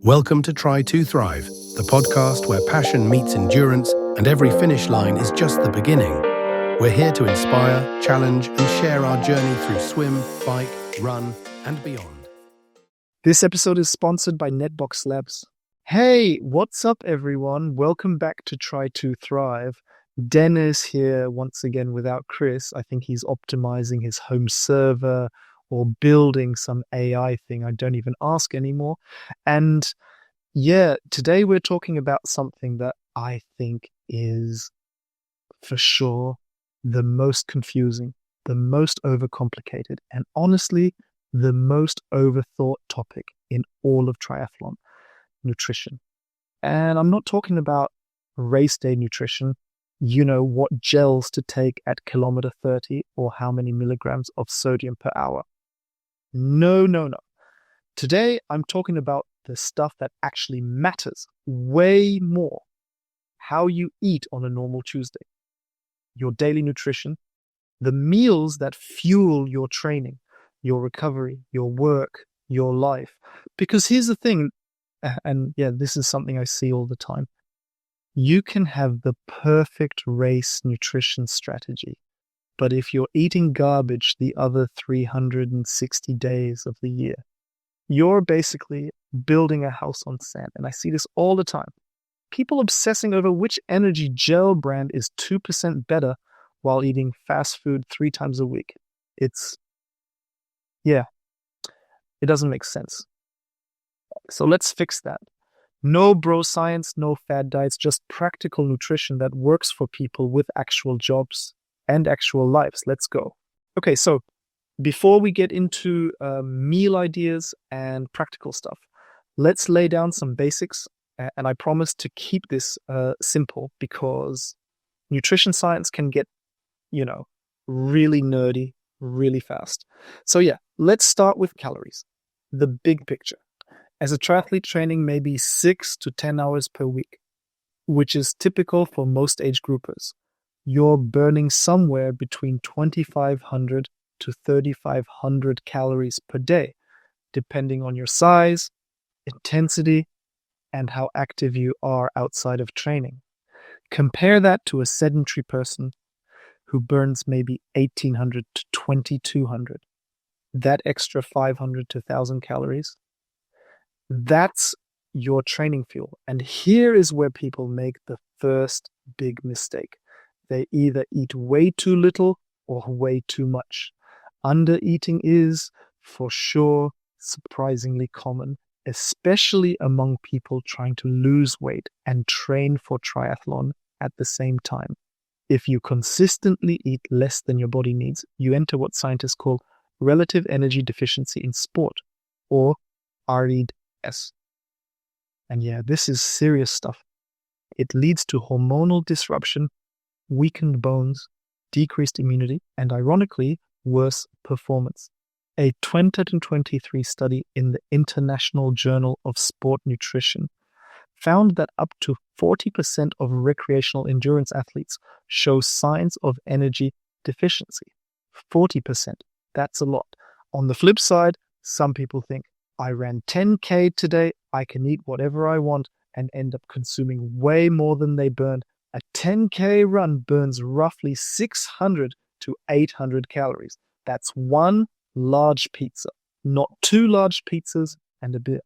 Welcome to Try to Thrive, the podcast where passion meets endurance and every finish line is just the beginning. We're here to inspire, challenge, and share our journey through swim, bike, run, and beyond. This episode is sponsored by Netbox Labs. Hey, what's up everyone? Welcome back to Try to Thrive. Dennis here once again without Chris. I think he's optimizing his home server or building some AI thing. I don't even ask anymore. And yeah, today we're talking about something that I think is for sure the most confusing, the most overcomplicated, and honestly, the most overthought topic in all of triathlon: nutrition. And I'm not talking about race day nutrition, what gels to take at kilometer 30 or how many milligrams of sodium per hour. No. Today, I'm talking about the stuff that actually matters way more. How you eat on a normal Tuesday, your daily nutrition, the meals that fuel your training, your recovery, your work, your life. Because here's the thing, and yeah, this is something I see all the time. You can have the perfect race nutrition strategy, but if you're eating garbage the other 360 days of the year, you're basically building a house on sand. And I see this all the time. People obsessing over which energy gel brand is 2% better while eating fast food 3 times a week. It doesn't make sense. So let's fix that. No bro science, no fad diets, just practical nutrition that works for people with actual jobs and actual lives. Let's go. Okay, so before we get into meal ideas and practical stuff, let's lay down some basics. And I promise to keep this simple because nutrition science can get, really nerdy really fast. So yeah, let's start with calories. The big picture. As a triathlete, training maybe 6 to 10 hours per week, which is typical for most age groupers. You're burning somewhere between 2,500 to 3,500 calories per day, depending on your size, intensity, and how active you are outside of training. Compare that to a sedentary person who burns maybe 1,800 to 2,200. That extra 500 to 1,000 calories, that's your training fuel. And here is where people make the first big mistake. They either eat way too little or way too much. Undereating is, for sure, surprisingly common, especially among people trying to lose weight and train for triathlon at the same time. If you consistently eat less than your body needs, you enter what scientists call relative energy deficiency in sport, or REDS. And yeah, this is serious stuff. It leads to hormonal disruption, weakened bones, decreased immunity, and ironically, worse performance. A 2023 study in the International Journal of Sport Nutrition found that up to 40% of recreational endurance athletes show signs of energy deficiency. 40%, that's a lot. On the flip side, some people think, I ran 10K today, I can eat whatever I want and end up consuming way more than they burned. A 10K run burns roughly 600 to 800 calories. That's one large pizza, not 2 large pizzas and a beer.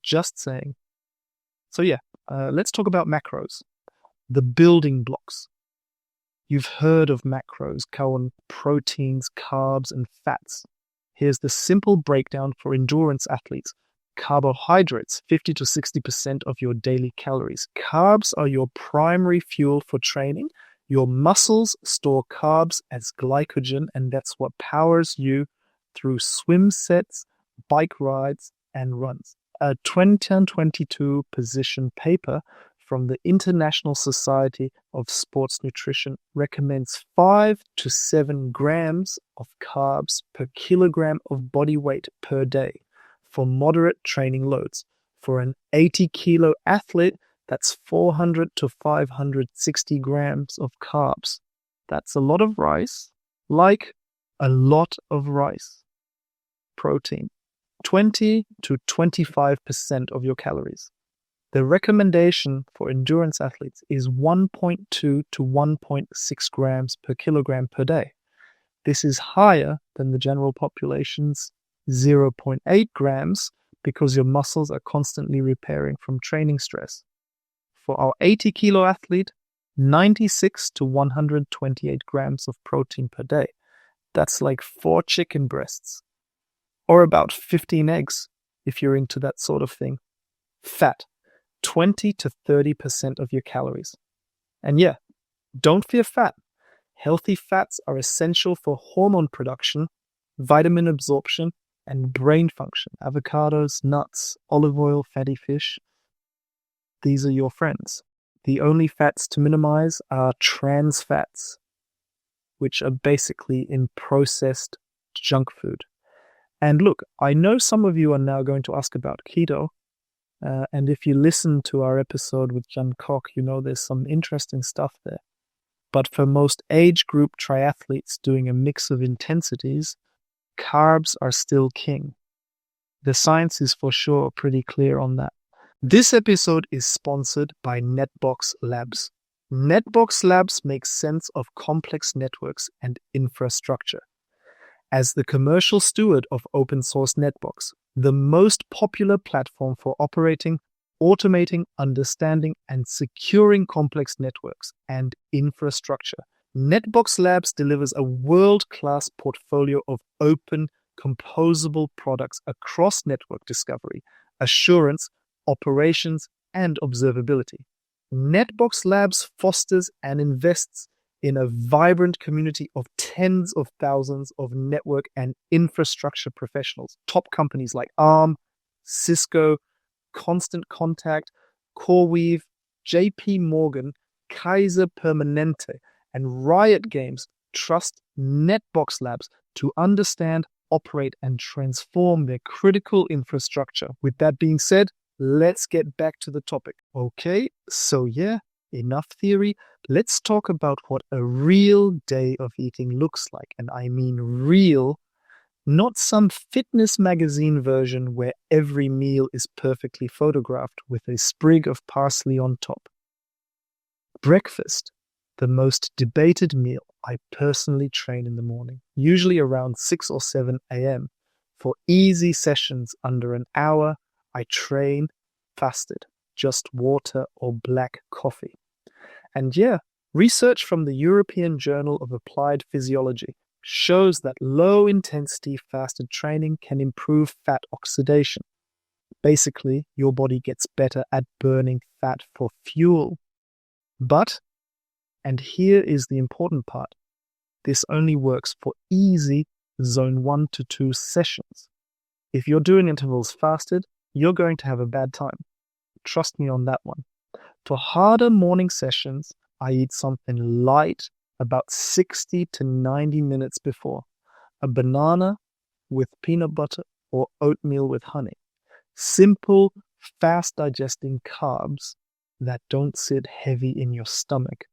Just saying. So yeah, let's talk about macros. The building blocks. You've heard of macros, proteins, carbs, and fats. Here's the simple breakdown for endurance athletes. Carbohydrates, 50 to 60% of your daily calories. Carbs are your primary fuel for training. Your muscles store carbs as glycogen, and that's what powers you through swim sets, bike rides, and runs. A 2022 position paper from the International Society of Sports Nutrition recommends 5 to 7 grams of carbs per kilogram of body weight per day for moderate training loads. For an 80-kilo athlete, that's 400 to 560 grams of carbs. That's a lot of rice, like a lot of rice. Protein. 20 to 25% of your calories. The recommendation for endurance athletes is 1.2 to 1.6 grams per kilogram per day. This is higher than the general population's 0.8 grams because your muscles are constantly repairing from training stress. For our 80 kilo athlete, 96 to 128 grams of protein per day. That's like 4 chicken breasts, or about 15 eggs if you're into that sort of thing. Fat, 20 to 30% of your calories. And yeah, don't fear fat. Healthy fats are essential for hormone production, vitamin absorption, and brain function. Avocados, nuts, olive oil, fatty fish. These are your friends. The only fats to minimize are trans fats, which are basically in processed junk food. And look, I know some of you are now going to ask about keto. And if you listen to our episode with Jan Koch, you know there's some interesting stuff there. But for most age group triathletes doing a mix of intensities, carbs are still king. The science is for sure pretty clear on that. This episode is sponsored by Netbox Labs. Netbox Labs makes sense of complex networks and infrastructure. As the commercial steward of open source Netbox, the most popular platform for operating, automating, understanding, and securing complex networks and infrastructure, Netbox Labs delivers a world-class portfolio of open, composable products across network discovery, assurance, operations, and observability. Netbox Labs fosters and invests in a vibrant community of tens of thousands of network and infrastructure professionals. Top companies like Arm, Cisco, Constant Contact, CoreWeave, JP Morgan, Kaiser Permanente, and Riot Games trust Netbox Labs to understand, operate, and transform their critical infrastructure. With that being said, let's get back to the topic. Okay, so yeah, enough theory. Let's talk about what a real day of eating looks like. And I mean real, not some fitness magazine version where every meal is perfectly photographed with a sprig of parsley on top. Breakfast, the most debated meal. I personally train in the morning, usually around 6 or 7 a.m. For easy sessions under an hour, I train fasted, just water or black coffee. And yeah, research from the European Journal of Applied Physiology shows that low-intensity fasted training can improve fat oxidation. Basically, your body gets better at burning fat for fuel. But, and here is the important part, this only works for easy zone 1 to 2 sessions. If you're doing intervals fasted, you're going to have a bad time. Trust me on that one. For harder morning sessions, I eat something light about 60 to 90 minutes before. A banana with peanut butter or oatmeal with honey. Simple, fast-digesting carbs that don't sit heavy in your stomach.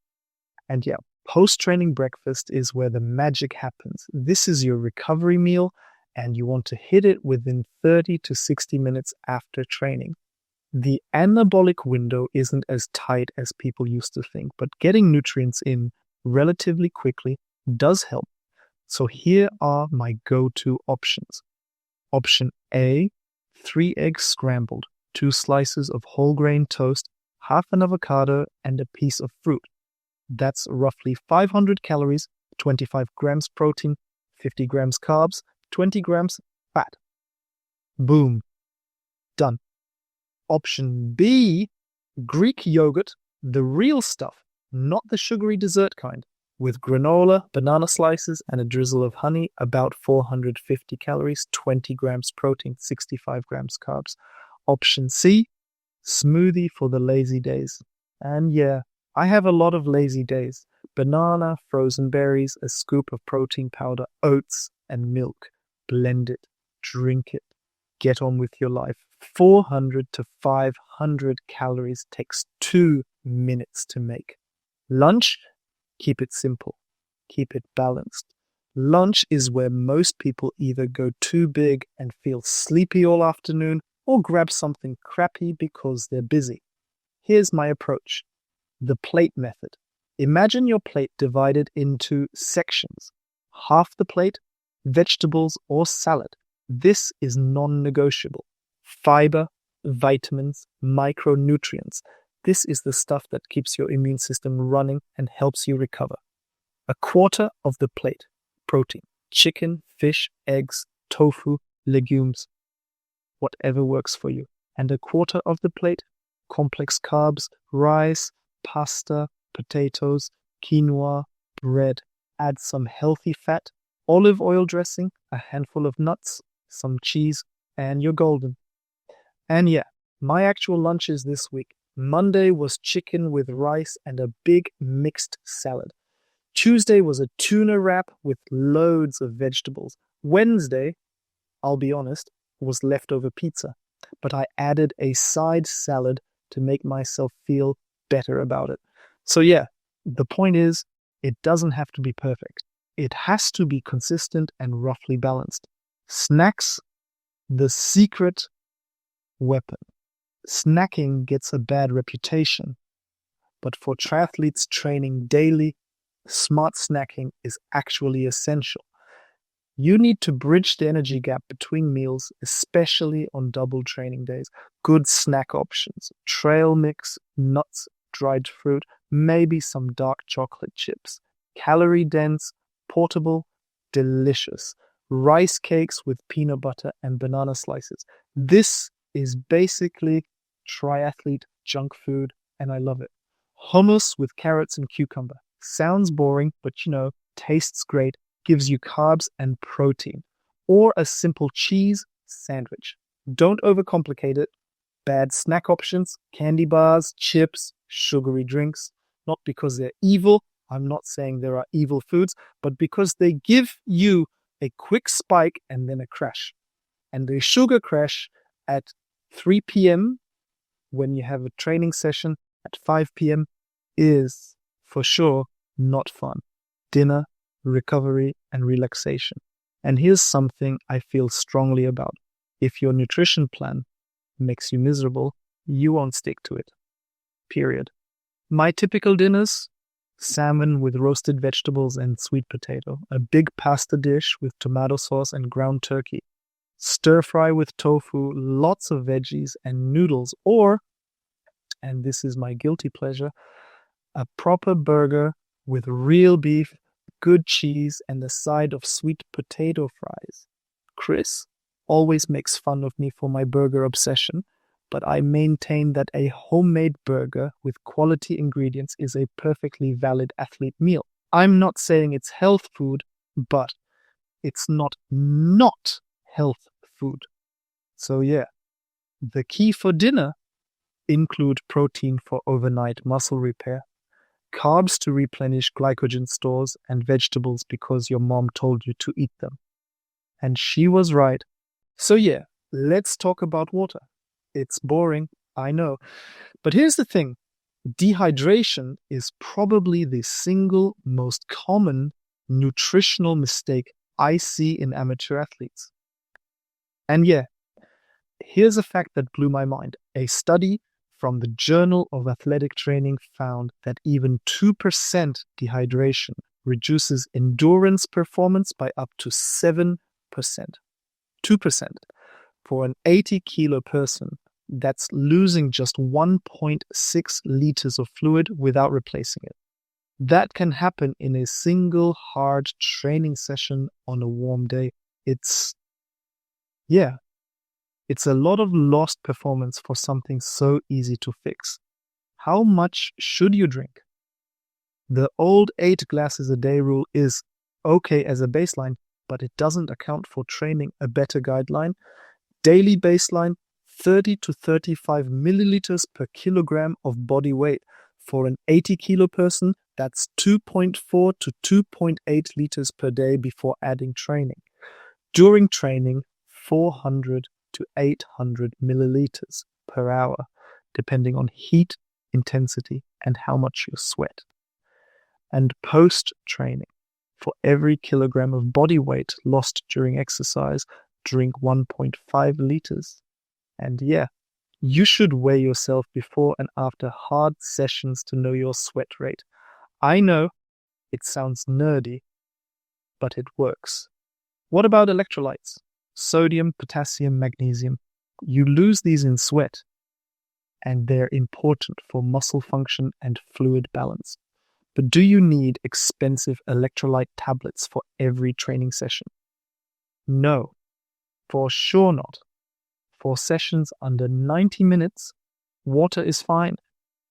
And yeah, post-training breakfast is where the magic happens. This is your recovery meal, and you want to hit it within 30 to 60 minutes after training. The anabolic window isn't as tight as people used to think, but getting nutrients in relatively quickly does help. So here are my go-to options. Option A, 3 eggs scrambled, 2 slices of whole grain toast, half an avocado, and a piece of fruit. That's roughly 500 calories, 25 grams protein, 50 grams carbs, 20 grams fat. Boom. Done. Option B, Greek yogurt, the real stuff, not the sugary dessert kind, with granola, banana slices, and a drizzle of honey, about 450 calories, 20 grams protein, 65 grams carbs. Option C, smoothie for the lazy days. And yeah, I have a lot of lazy days. Banana, frozen berries, a scoop of protein powder, oats, and milk. Blend it, drink it, get on with your life. 400 to 500 calories takes 2 minutes to make. Lunch, keep it simple, keep it balanced. Lunch is where most people either go too big and feel sleepy all afternoon or grab something crappy because they're busy. Here's my approach. The plate method. Imagine your plate divided into sections. Half the plate, vegetables or salad. This is non-negotiable. Fiber, vitamins, micronutrients. This is the stuff that keeps your immune system running and helps you recover. A quarter of the plate, protein. Chicken, fish, eggs, tofu, legumes. Whatever works for you. And a quarter of the plate, complex carbs, rice, pasta, potatoes, quinoa, bread. Add some healthy fat, olive oil dressing, a handful of nuts, some cheese, and you're golden. And yeah, my actual lunches this week. Monday was chicken with rice and a big mixed salad. Tuesday was a tuna wrap with loads of vegetables. Wednesday, I'll be honest, was leftover pizza. But I added a side salad to make myself feel better about it. So yeah, the point is, it doesn't have to be perfect. It has to be consistent and roughly balanced. Snacks, the secret weapon. Snacking gets a bad reputation, but for triathletes training daily, smart snacking is actually essential. You need to bridge the energy gap between meals, especially on double training days. Good snack options, trail mix, nuts, dried fruit, maybe some dark chocolate chips. Calorie dense, portable, delicious. Rice cakes with peanut butter and banana slices. This is basically triathlete junk food, and I love it. Hummus with carrots and cucumber. Sounds boring, but tastes great, gives you carbs and protein. Or a simple cheese sandwich. Don't overcomplicate it. Bad snack options, candy bars, chips, sugary drinks. Not because they're evil. I'm not saying there are evil foods, but because they give you a quick spike and then a crash. And a sugar crash at 3 p.m. when you have a training session at 5 p.m. is for sure not fun. Dinner, recovery, and relaxation. And here's something I feel strongly about. If your nutrition plan makes you miserable, you won't stick to it. Period. My typical dinners: salmon with roasted vegetables and sweet potato, a big pasta dish with tomato sauce and ground turkey, stir fry with tofu, lots of veggies and noodles, or, and this is my guilty pleasure, a proper burger with real beef, good cheese, and a side of sweet potato fries. Chris always makes fun of me for my burger obsession, but I maintain that a homemade burger with quality ingredients is a perfectly valid athlete meal. I'm not saying it's health food, but it's not health food. So yeah, the key for dinner include protein for overnight muscle repair, carbs to replenish glycogen stores, and vegetables because your mom told you to eat them. And she was right. So yeah, let's talk about water. It's boring, I know. But here's the thing. Dehydration is probably the single most common nutritional mistake I see in amateur athletes. And yeah, here's a fact that blew my mind. A study from the Journal of Athletic Training found that even 2% dehydration reduces endurance performance by up to 7%. 2%. For an 80-kilo person, that's losing just 1.6 liters of fluid without replacing it. That can happen in a single hard training session on a warm day. It's a lot of lost performance for something so easy to fix. How much should you drink? The old 8 glasses a day rule is okay as a baseline, but it doesn't account for training. A better guideline: daily baseline, 30 to 35 milliliters per kilogram of body weight. For an 80-kilo person, that's 2.4 to 2.8 liters per day before adding training. During training, 400 to 800 milliliters per hour, depending on heat, intensity, and how much you sweat. And post-training, For every kilogram of body weight lost during exercise, drink 1.5 liters. And yeah, you should weigh yourself before and after hard sessions to know your sweat rate. I know it sounds nerdy, but it works. What about electrolytes? Sodium, potassium, magnesium. You lose these in sweat, and they're important for muscle function and fluid balance. But do you need expensive electrolyte tablets for every training session? No, for sure not. For sessions under 90 minutes, water is fine.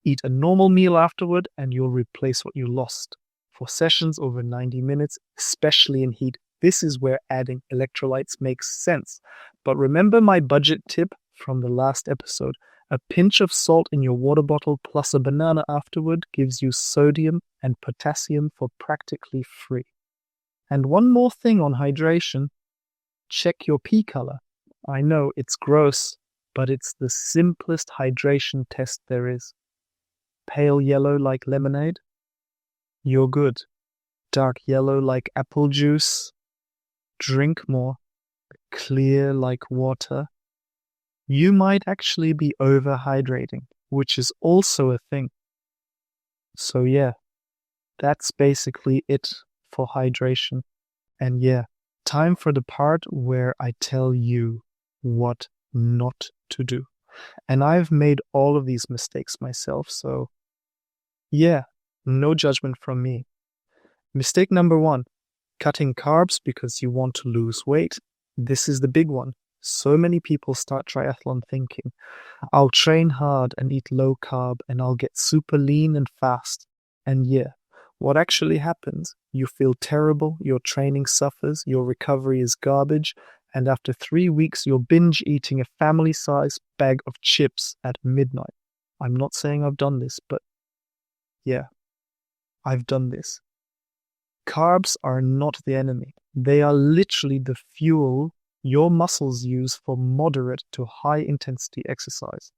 Eat a normal meal afterward and you'll replace what you lost. For sessions over 90 minutes, especially in heat, this is where adding electrolytes makes sense. But remember my budget tip from the last episode. A pinch of salt in your water bottle plus a banana afterward gives you sodium and potassium for practically free. And one more thing on hydration. Check your pee color. I know it's gross, but it's the simplest hydration test there is. Pale yellow like lemonade? You're good. Dark yellow like apple juice? Drink more. Clear like water? You might actually be overhydrating, which is also a thing. So yeah, that's basically it for hydration. And yeah, time for the part where I tell you what not to do. And I've made all of these mistakes myself, so yeah, no judgment from me. Mistake number 1, cutting carbs because you want to lose weight. This is the big one. So many people start triathlon thinking, I'll train hard and eat low carb and I'll get super lean and fast. And yeah, what actually happens? You feel terrible, your training suffers, your recovery is garbage, and after 3 weeks you're binge eating a family-sized bag of chips at midnight. I'm not saying I've done this, but yeah, I've done this. Carbs are not the enemy. They are literally the fuel your muscles use for moderate to high intensity exercise.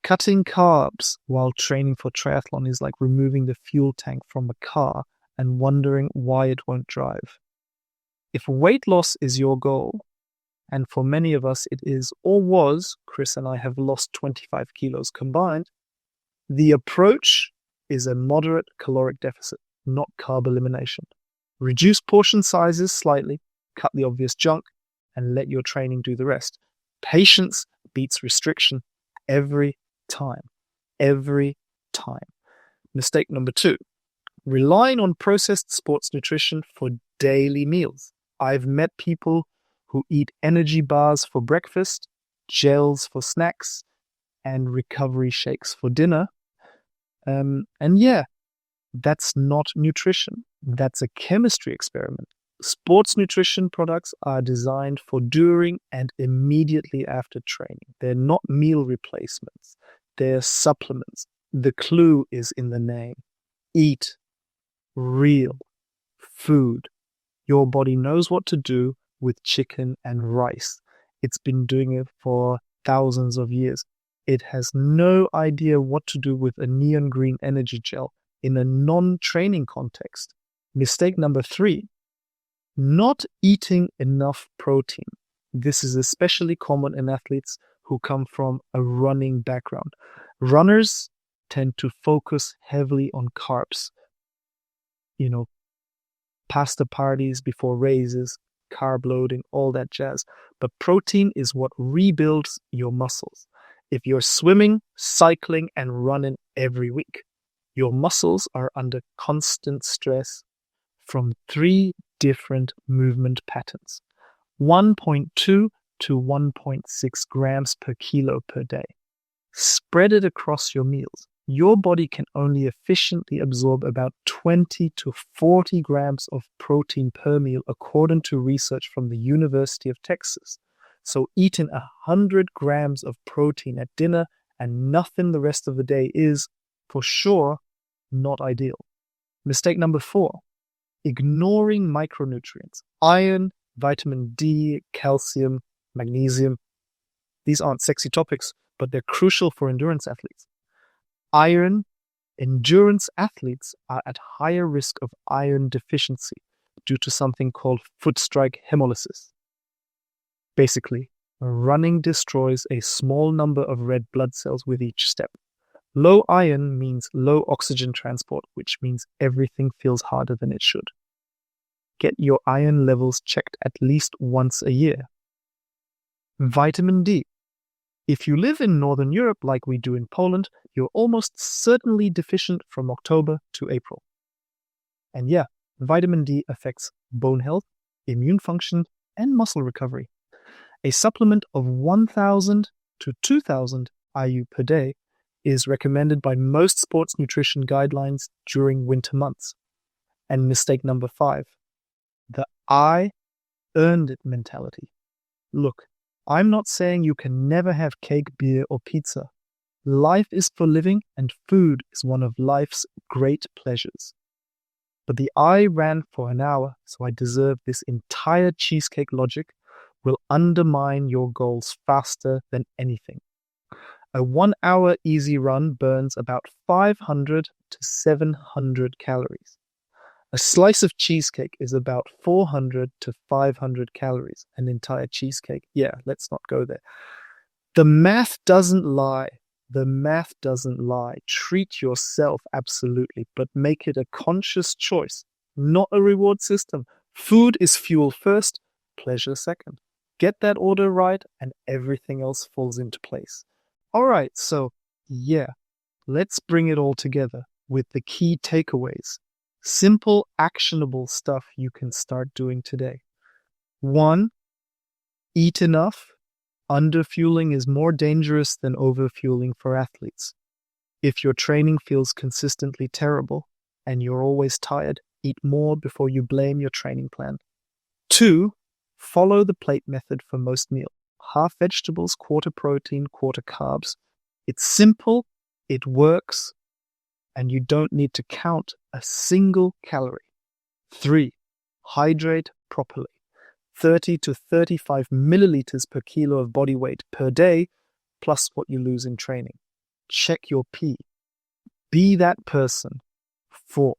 Cutting carbs while training for triathlon is like removing the fuel tank from a car and wondering why it won't drive. If weight loss is your goal, and for many of us it is or was, Chris and I have lost 25 kilos combined, the approach is a moderate caloric deficit, not carb elimination. Reduce portion sizes slightly, cut the obvious junk, and let your training do the rest. Patience beats restriction every time. Every time. Mistake number 2, relying on processed sports nutrition for daily meals. I've met people who eat energy bars for breakfast, gels for snacks, and recovery shakes for dinner. And yeah, that's not nutrition. That's a chemistry experiment. Sports nutrition products are designed for during and immediately after training. They're not meal replacements. They're supplements. The clue is in the name. Eat real food. Your body knows what to do with chicken and rice. It's been doing it for thousands of years. It has no idea what to do with a neon green energy gel in a non-training context. Mistake number 3, not eating enough protein. This is especially common in athletes who come from a running background. Runners tend to focus heavily on carbs. Pasta parties before races, carb loading, all that jazz. But protein is what rebuilds your muscles. If you're swimming, cycling, and running every week, your muscles are under constant stress from 3 different movement patterns. 1.2 to 1.6 grams per kilo per day. Spread it across your meals. Your body can only efficiently absorb about 20 to 40 grams of protein per meal, according to research from the University of Texas. So eating 100 grams of protein at dinner and nothing the rest of the day is, for sure, not ideal. Mistake number 4, ignoring micronutrients. Iron, vitamin D, calcium, magnesium. These aren't sexy topics, but they're crucial for endurance athletes. Iron Endurance athletes are at higher risk of iron deficiency due to something called foot strike hemolysis. Basically, running destroys a small number of red blood cells with each step. Low iron means low oxygen transport, which means everything feels harder than it should. Get your iron levels checked at least once a year. Vitamin D. If you live in Northern Europe like we do in Poland, you're almost certainly deficient from October to April. And yeah, vitamin D affects bone health, immune function, and muscle recovery. A supplement of 1,000 to 2,000 IU per day is recommended by most sports nutrition guidelines during winter months. And mistake number 5, the I earned it mentality. Look, I'm not saying you can never have cake, beer, or pizza. Life is for living, and food is one of life's great pleasures. But the I ran for an hour, so I deserve this entire cheesecake logic will undermine your goals faster than anything. A 1 hour easy run burns about 500 to 700 calories. A slice of cheesecake is about 400 to 500 calories. An entire cheesecake. Yeah, let's not go there. The math doesn't lie. The math doesn't lie. Treat yourself, absolutely, but make it a conscious choice, not a reward system. Food is fuel first, pleasure second. Get that order right, and everything else falls into place. All right, so yeah, let's bring it all together with the key takeaways. Simple, actionable stuff you can start doing today. 1, eat enough. Underfueling is more dangerous than overfueling for athletes. If your training feels consistently terrible and you're always tired, eat more before you blame your training plan. 2, follow the plate method for most meals. Half vegetables, quarter protein, quarter carbs. It's simple, it works, and you don't need to count a single calorie. 3, hydrate properly. 30 to 35 milliliters per kilo of body weight per day, plus what you lose in training. Check your P. Be that person. 4,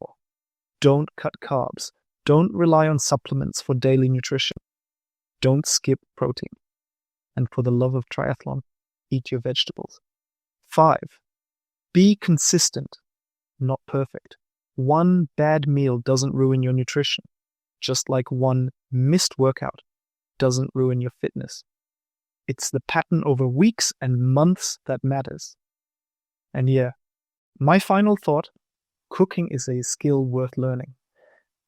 don't cut carbs. Don't rely on supplements for daily nutrition. Don't skip protein. And for the love of triathlon, eat your vegetables. 5, be consistent, not perfect. 1 bad meal doesn't ruin your nutrition, just like 1 missed workout doesn't ruin your fitness. It's the pattern over weeks and months that matters. And yeah, my final thought, cooking is a skill worth learning.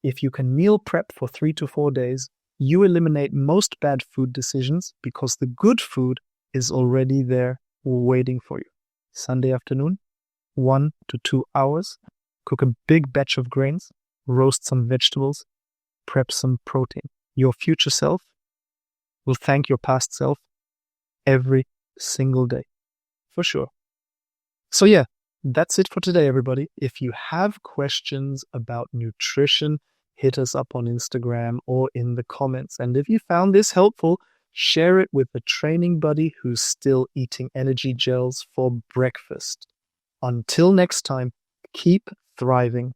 If you can meal prep for 3 to 4 days, you eliminate most bad food decisions because the good food is already there waiting for you. Sunday afternoon, 1 to 2 hours, cook a big batch of grains, roast some vegetables, prep some protein. Your future self will thank your past self every single day, for sure. So yeah, that's it for today, everybody. If you have questions about nutrition, hit us up on Instagram or in the comments. And if you found this helpful, share it with a training buddy who's still eating energy gels for breakfast. Until next time, keep thriving